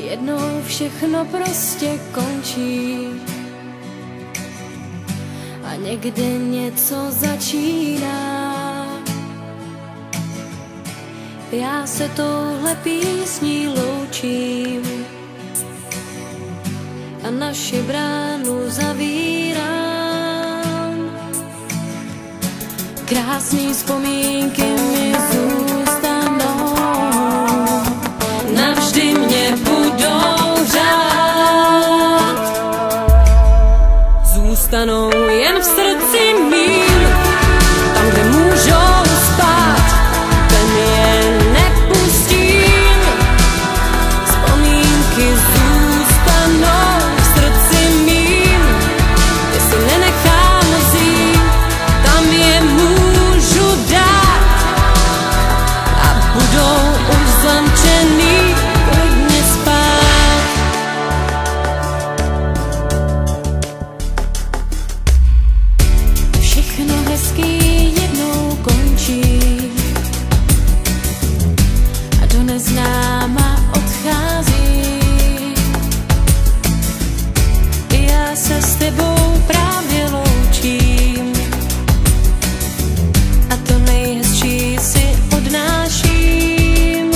Jednou všechno prostě končí a někde něco začíná. Já se touhle písní loučím a naši bránu zavírám. Krásný vzpomínky mi zůstanou, navždy mě budou řád. Zůstanou jen v srdci mým, tam, kde můžou spát, ten je nepustím. Vzpomínky zůstanou v srdci mým, kde si nenechám vzít, tam je můžu dát a budou uzamčený klidně spát. Všechno hezký jednou končí a do neznáma odchází. Já se s tebou právě loučím a to nejhezčí si odnáším.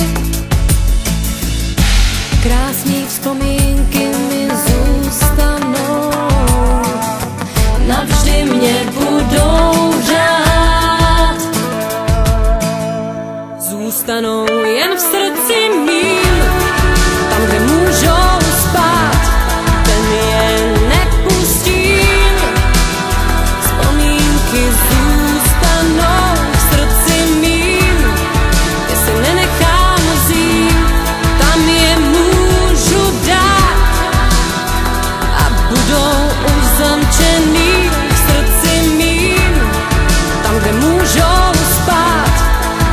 Krásný vzpomínky mi zůstanou, navždy mě budou řád. Zůstanou jen v srdci mým, tam, kde můžou spát, ten je nepustím. Vzpomínky zůstanou v srdci mým, kde si nenechám vzít, tam je můžu dát a budou uzamčený v srdci mým, tam, kde můžou spát,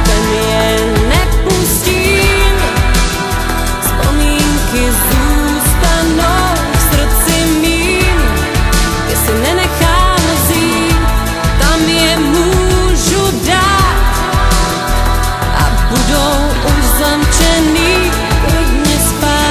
ten je nepustím. Vzpomínky zůstanou v srdci mým, kde si nenechám vzít, tam je můžu dát a budou uzamčený klidně spát.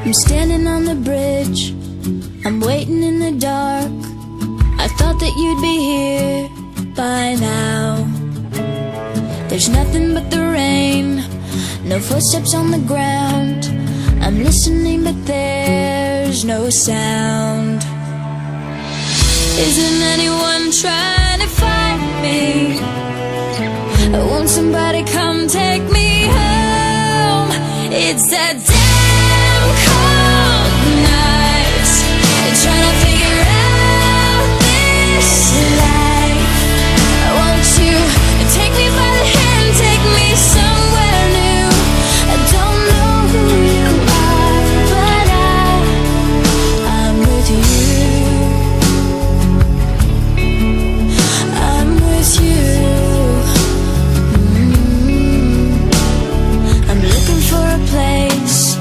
I'm standing on the bridge, I'm waiting in the dark. I thought that you'd be here by now. There's nothing but the rain, no footsteps on the ground. I'm listening but there's no sound. Isn't anyone trying to find me? Won't somebody come take me home? It's that damn cold night, trying to figure out this life. Won't you take me by the hand, take me somewhere new? I don't know who you are, but I'm with you. I'm with you. I'm looking for a place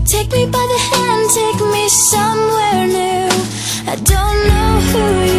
Take me by the hand, take me somewhere new. I don't know who